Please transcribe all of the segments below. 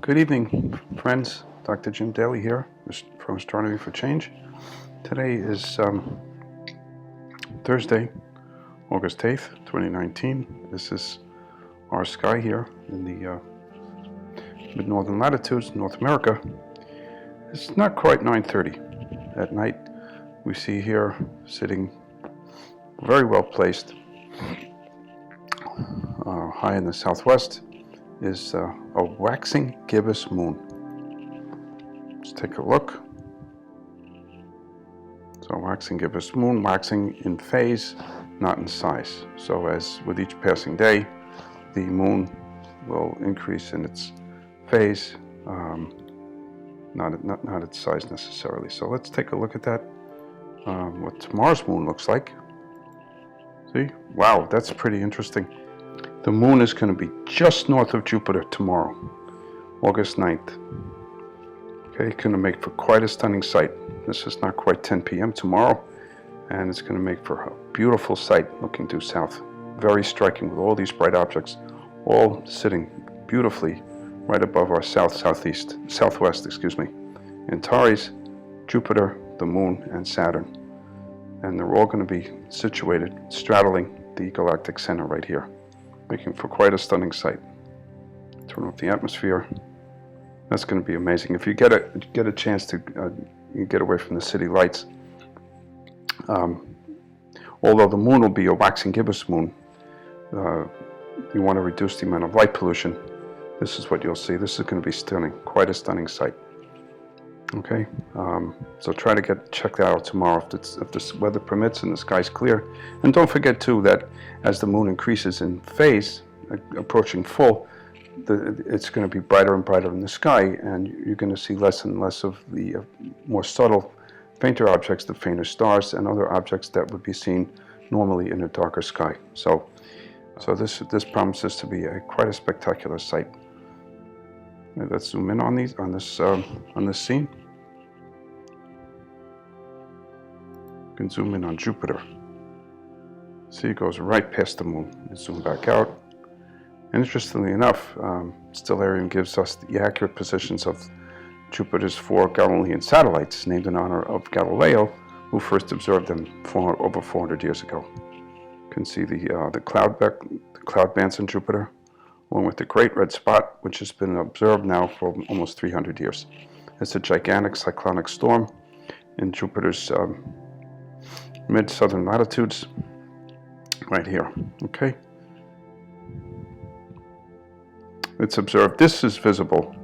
Good evening, friends. Dr. Jim Daly here from Astronomy for Change. Today is Thursday, August 8th, 2019. This is our sky here in the mid-northern latitudes, North America. It's not quite 9:30 at night. We see here, sitting very well placed, high in the southwest, is a waxing gibbous moon. Let's take a look. So waxing gibbous moon, waxing in phase, not in size. So as with each passing day, the moon will increase in its phase, not its size necessarily. So let's take a look at that, what tomorrow's moon looks like. See? Wow, that's pretty interesting. The moon is going to be just north of Jupiter tomorrow, August 9th. Okay, it's going to make for quite a stunning sight. This is not quite 10 p.m. tomorrow, and it's going to make for a beautiful sight looking due south. Very striking with all these bright objects, all sitting beautifully right above our southwest, Antares, Jupiter, the moon, and Saturn. And they're all going to be situated, straddling the galactic center right here, making for quite a stunning sight. Turn off the atmosphere. That's going to be amazing. If you get a chance to get away from the city lights, although the moon will be a waxing gibbous moon, you want to reduce the amount of light pollution. This is what you'll see. This is going to be stunning, quite a stunning sight. Okay, so try to check that out tomorrow if the weather permits and the sky's clear. And don't forget too that as the moon increases in phase, approaching full, it's going to be brighter and brighter in the sky, and you're going to see less and less of the more subtle, fainter objects, the fainter stars, and other objects that would be seen normally in a darker sky. So this promises to be quite a spectacular sight. Let's zoom in on this scene. You can zoom in on Jupiter. See, it goes right past the moon. And zoom back out. And interestingly enough, Stellarium gives us the accurate positions of Jupiter's 4 Galilean satellites, named in honor of Galileo, who first observed them over 400 years ago. You can see the cloud bands on Jupiter, along with the Great Red Spot, which has been observed now for almost 300 years. It's a gigantic cyclonic storm in Jupiter's mid-southern latitudes, right here. Okay, it's observed. This is visible.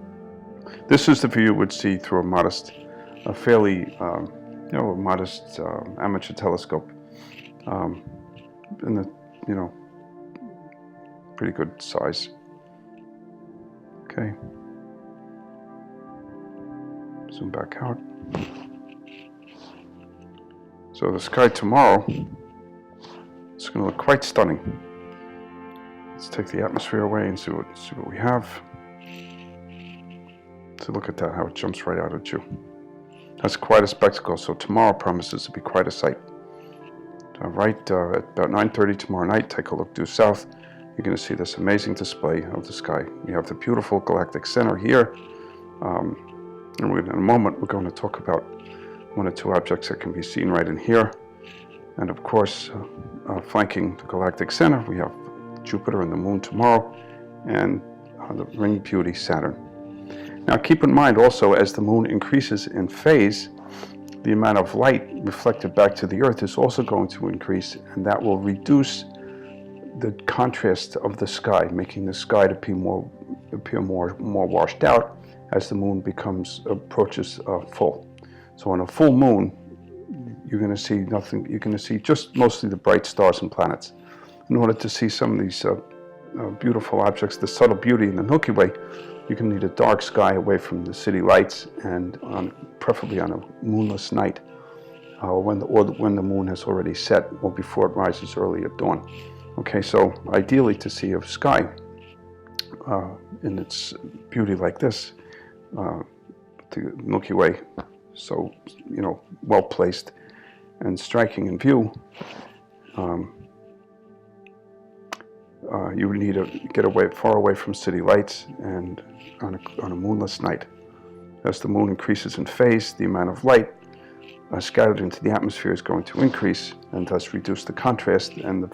This is the view you would see through a fairly modest amateur telescope, in the pretty good size. Okay, zoom back out. So the sky tomorrow is going to look quite stunning. Let's take the atmosphere away and see what we have. So look at that, how it jumps right out at you. That's quite a spectacle. So tomorrow promises to be quite a sight. At about 9:30 tomorrow night, take a look due south. You're going to see this amazing display of the sky. We have the beautiful galactic center here. And in a moment, we're going to talk about one or two objects that can be seen right in here. And of course, flanking the galactic center, we have Jupiter and the moon tomorrow, and the ring beauty Saturn. Now keep in mind also, as the moon increases in phase, the amount of light reflected back to the Earth is also going to increase, and that will reduce the contrast of the sky, making the sky to appear more washed out as the moon approaches full. So on a full moon, you're going to see nothing. You're going to see just mostly the bright stars and planets. In order to see some of these beautiful objects, the subtle beauty in the Milky Way, you're going to need a dark sky away from the city lights, and preferably on a moonless night, when the moon has already set or before it rises early at dawn. Okay, so ideally to see a sky in its beauty like this, the Milky Way, so well placed and striking in view, you would need to get far away from city lights and on a moonless night. As the moon increases in phase, the amount of light scattered into the atmosphere is going to increase, and thus reduce the contrast and the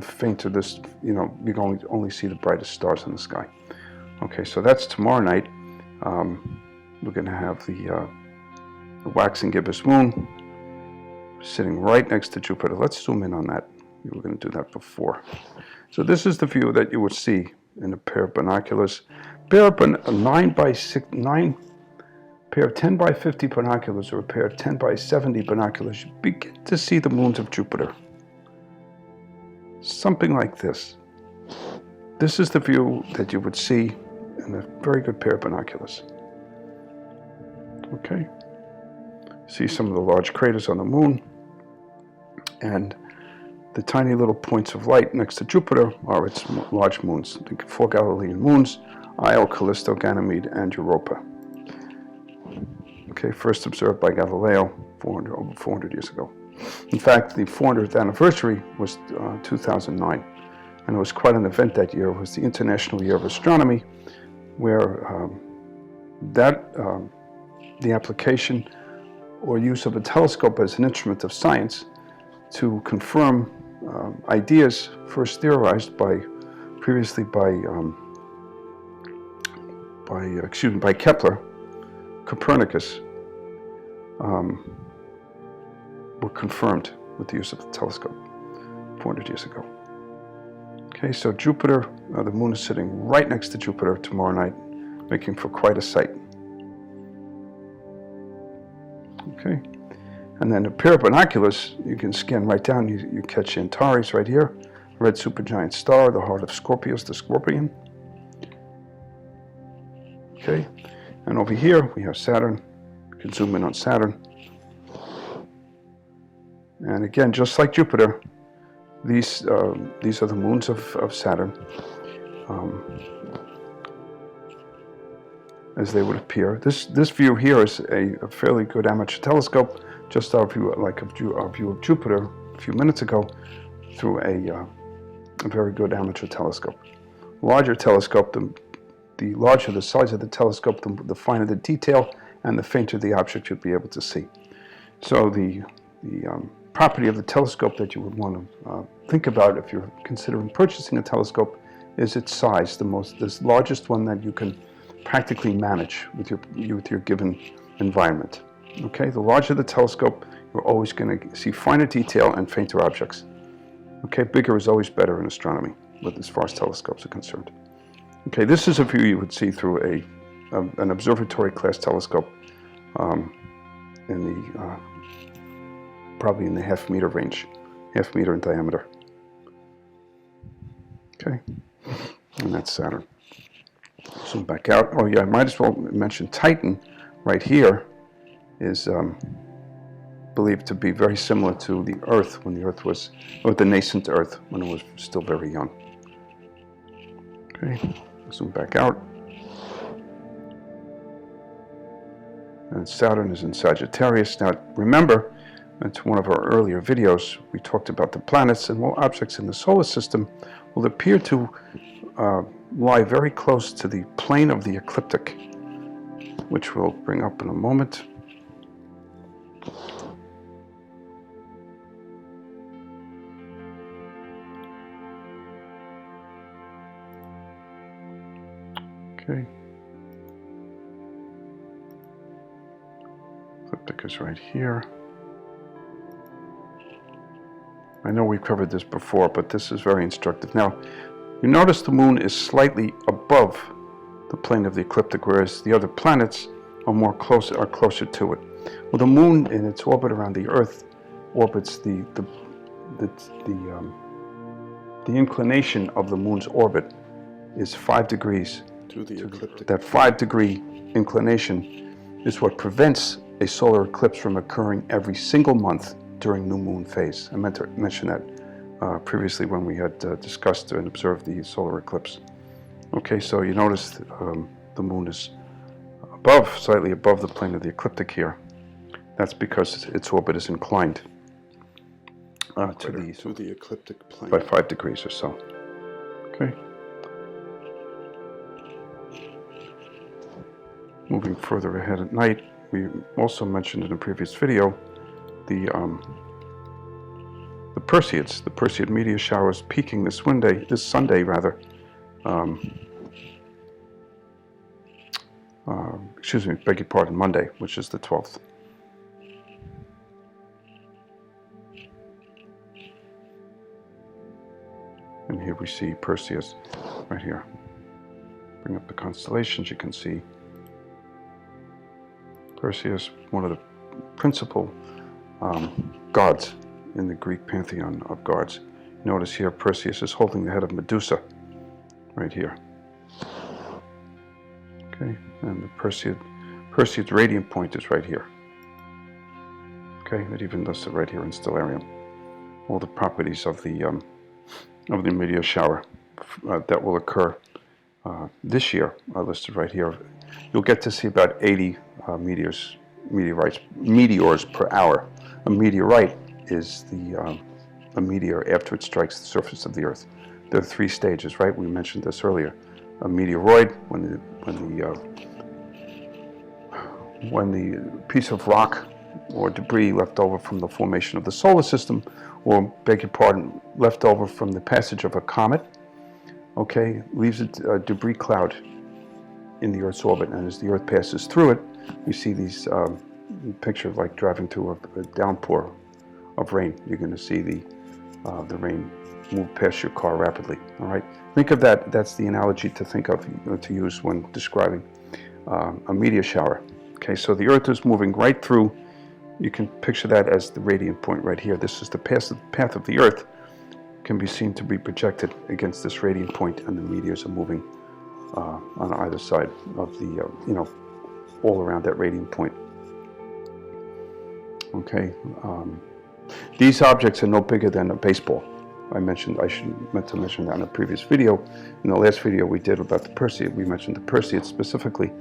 fainter this, you're going to only see the brightest stars in the sky. Okay, so that's tomorrow night. We're going to have the waxing gibbous moon sitting right next to Jupiter. Let's zoom in on that. We were going to do that before. So this is the view that you would see in a pair of binoculars. Pair of 10 by 50 binoculars, or a pair of 10 by 70 binoculars, you begin to see the moons of Jupiter. Something like this. This is the view that you would see in a very good pair of binoculars. Okay. See some of the large craters on the moon, and the tiny little points of light next to Jupiter are its large moons, the 4 Galilean moons, Io, Callisto, Ganymede, and Europa. Okay, first observed by Galileo over 400 years ago. In fact, the 400th anniversary was 2009, and it was quite an event that year. It was the International Year of Astronomy, where the application or use of a telescope as an instrument of science to confirm ideas first theorized previously by Kepler, Copernicus, were confirmed with the use of the telescope 400 years ago. Okay, so Jupiter, the moon is sitting right next to Jupiter tomorrow night, making for quite a sight. Okay, and then a pair of binoculars, you can scan right down, you catch Antares right here, red supergiant star, the heart of Scorpius, the scorpion. Okay, and over here we have Saturn. You can zoom in on Saturn. And again, just like Jupiter, these are the moons of Saturn, as they would appear. This view here is a fairly good amateur telescope, just our view, our view of Jupiter a few minutes ago, through a very good amateur telescope. Larger telescope, the larger the size of the telescope, the finer the detail, and the fainter the object you'll be able to see. So the property of the telescope that you would want to think about if you're considering purchasing a telescope is its size, the largest one that you can practically manage with your given environment. Okay, the larger the telescope, you're always going to see finer detail and fainter objects. Okay, bigger is always better in astronomy, as far as telescopes are concerned. Okay, this is a view you would see through an observatory class telescope probably in the half-meter range, half-meter in diameter. Okay, and that's Saturn. Zoom back out. Oh yeah, I might as well mention Titan right here is believed to be very similar to the Earth when the Earth was, or the nascent Earth when it was still very young. Okay, zoom back out. And Saturn is in Sagittarius. Now remember, it's one of our earlier videos, we talked about the planets, and all objects in the solar system will appear to lie very close to the plane of the ecliptic, which we'll bring up in a moment. Okay. Ecliptic is right here. I know we covered this before, but this is very instructive. Now, you notice the moon is slightly above the plane of the ecliptic, whereas the other planets are closer to it. Well, the moon in its orbit around the Earth orbits the inclination of the moon's orbit is 5 degrees to the ecliptic. That 5-degree inclination is what prevents a solar eclipse from occurring every single month during new moon phase. I meant to mention that previously when we had discussed and observed the solar eclipse. Okay, so you notice the moon is slightly above the plane of the ecliptic here. That's because its orbit is inclined. to the ecliptic plane by 5 degrees or so. Okay. Moving further ahead at night, we also mentioned in a previous video the Perseid meteor showers peaking this Sunday rather. Excuse me, beg your pardon, Monday, which is the 12th. And here we see Perseus right here. Bring up the constellations, you can see Perseus, one of the principal gods in the Greek pantheon of gods. Notice here Perseus is holding the head of Medusa right here. Okay, and the Perseid's radiant point is right here. Okay, it even lists it right here in stellarium. All the properties of the meteor shower that will occur this year are listed right here. You'll get to see about 80 meteors per hour. A meteorite is a meteor after it strikes the surface of the Earth. There are 3 stages, right? We mentioned this earlier. A meteoroid, when the piece of rock or debris left over from the formation of the solar system, or beg your pardon, left over from the passage of a comet, okay, leaves a debris cloud in the Earth's orbit, and as the Earth passes through it, you see these pictures like driving through a downpour of rain. You're going to see the rain move past your car rapidly. All right, think of that. That's the analogy to think of, to use when describing a meteor shower. Okay, so the Earth is moving right through. You can picture that as the radiant point right here. This is the path of the Earth. Can be seen to be projected against this radiant point, and the meteors are moving on either side of the, all around that radiant point. Okay, these objects are no bigger than a baseball. I meant to mention that in a previous video. In the last video we did about the Perseid, we mentioned the Perseid specifically.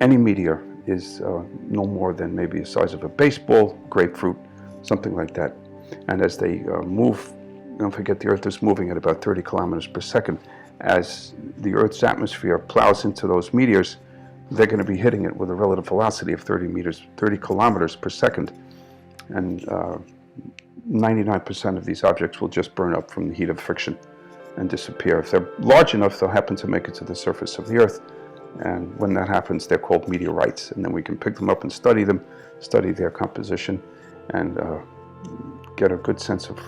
Any meteor is no more than maybe the size of a baseball, grapefruit, something like that. And as they move, don't forget the Earth is moving at about 30 kilometers per second. As the Earth's atmosphere plows into those meteors, they're going to be hitting it with a relative velocity of 30 kilometers per second. And 99% of these objects will just burn up from the heat of friction and disappear. If they're large enough, they'll happen to make it to the surface of the Earth. And when that happens, they're called meteorites. And then we can pick them up and study them, study their composition, and get a good sense of,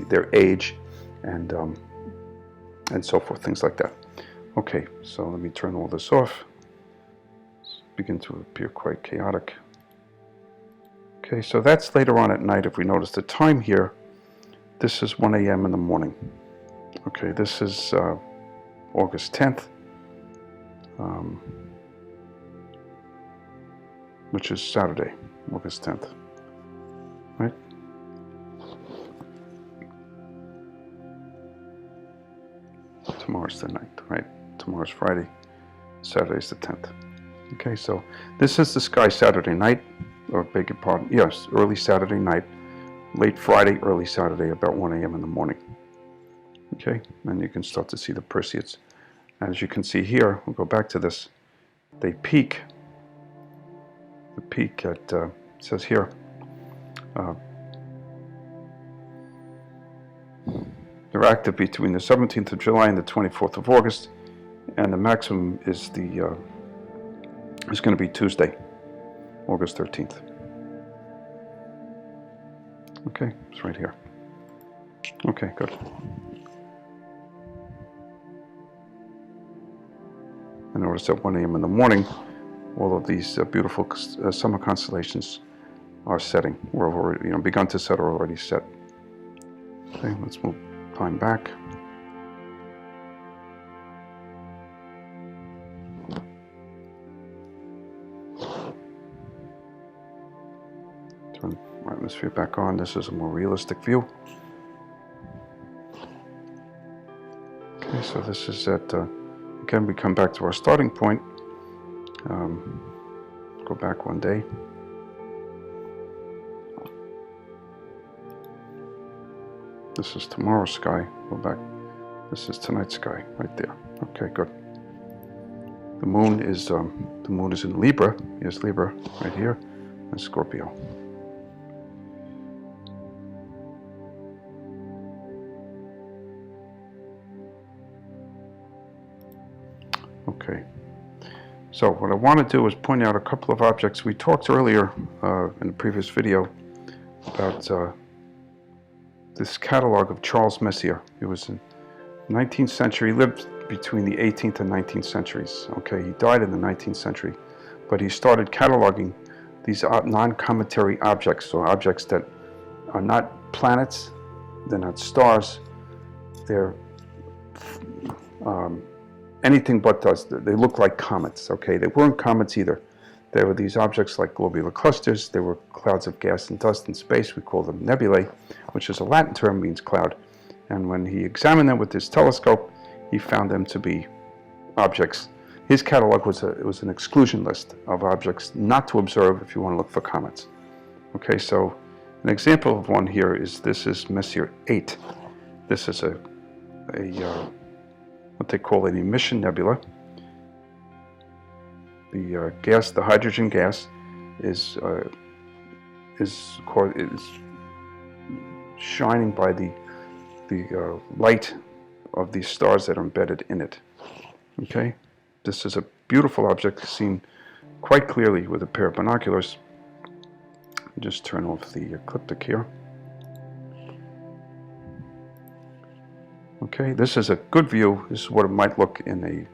their age and so forth, things like that. Okay, so let me turn all this off. It's begin to appear quite chaotic. Okay, so that's later on at night. If we notice the time here, this is 1 a.m. in the morning. Okay, this is August 10th, which is Saturday, August 10th, right? Tomorrow's the 9th, right? Tomorrow's Friday, Saturday's the 10th. Okay, so this is the sky Saturday night, or beg your pardon, yes, early Saturday night, late Friday, early Saturday, about 1 a.m. in the morning. Okay, and you can start to see the Perseids. As you can see here, we'll go back to this, they peak. The peak at, it says here, they're active between the 17th of July and the 24th of August, and the maximum is going to be Tuesday, August 13th. Okay, it's right here. Okay, good. And notice at 1 a.m. in the morning, all of these beautiful summer constellations are setting. We're already, begun to set or already set. Okay, let's move time back. Turn our atmosphere back on. This is a more realistic view. Okay, so this is at, again, we come back to our starting point. Go back one day. This is tomorrow's sky. Go back. This is tonight's sky, right there. Okay, good. The moon is in Libra. Here's Libra right here, and Scorpio. Okay. So what I want to do is point out a couple of objects. We talked earlier in the previous video about this catalog of Charles Messier. He was in the 19th century, lived between the 18th and 19th centuries. Okay, he died in the 19th century, but he started cataloging these non-cometary objects, so objects that are not planets, they're not stars, they're anything but dust. They look like comets. Okay, they weren't comets either. They were these objects like globular clusters. They were clouds of gas and dust in space. We call them nebulae, which is a Latin term, means cloud. And when he examined them with his telescope, he found them to be objects. His catalog was an exclusion list of objects not to observe if you want to look for comets. Okay, so an example of one here is this is Messier 8. This is what they call an emission nebula. The gas, the hydrogen gas, is shining by the light of these stars that are embedded in it. Okay, this is a beautiful object seen quite clearly with a pair of binoculars. Just turn off the ecliptic here. Okay, this is a good view. This is what it might look in a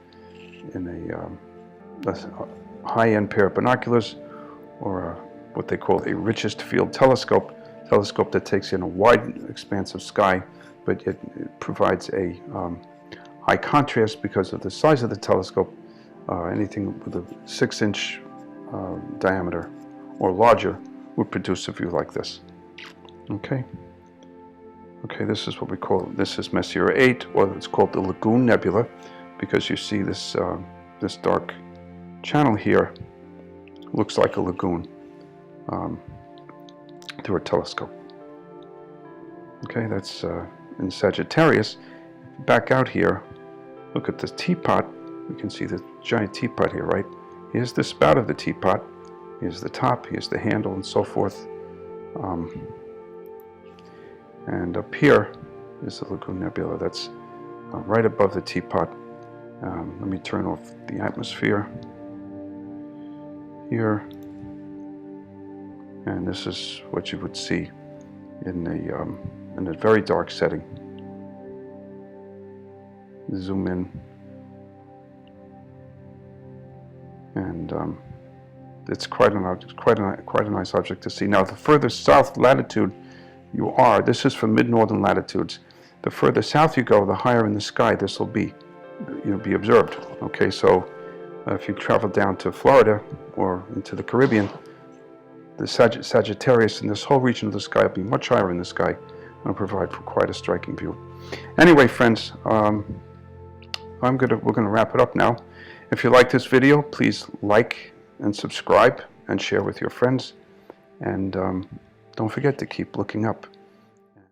high-end pair of binoculars, or what they call a richest field telescope that takes in a wide expanse of sky, but it provides a high contrast because of the size of the telescope. Anything with a 6-inch diameter or larger would produce a view like this. Okay. Okay, this is what we call, this is Messier 8, or it's called the Lagoon Nebula, because you see this this dark channel here looks like a lagoon through a telescope. Okay, that's in Sagittarius. Back out here, look at the teapot. You can see the giant teapot here, right? Here's the spout of the teapot. Here's the top. Here's the handle, and so forth. And up here is the Lagoon Nebula. That's right above the teapot. Let me turn off the atmosphere here. And this is what you would see in a very dark setting. Zoom in. And it's quite a nice object to see. Now, the further south latitude you are, this is for mid-northern latitudes. The further south you go, the higher in the sky this will be, be observed. Okay, so if you travel down to Florida or into the Caribbean, the Sagittarius and this whole region of the sky will be much higher in the sky and provide for quite a striking view. Anyway, friends, we're gonna wrap it up now. If you like this video, please like and subscribe and share with your friends. And don't forget to keep looking up.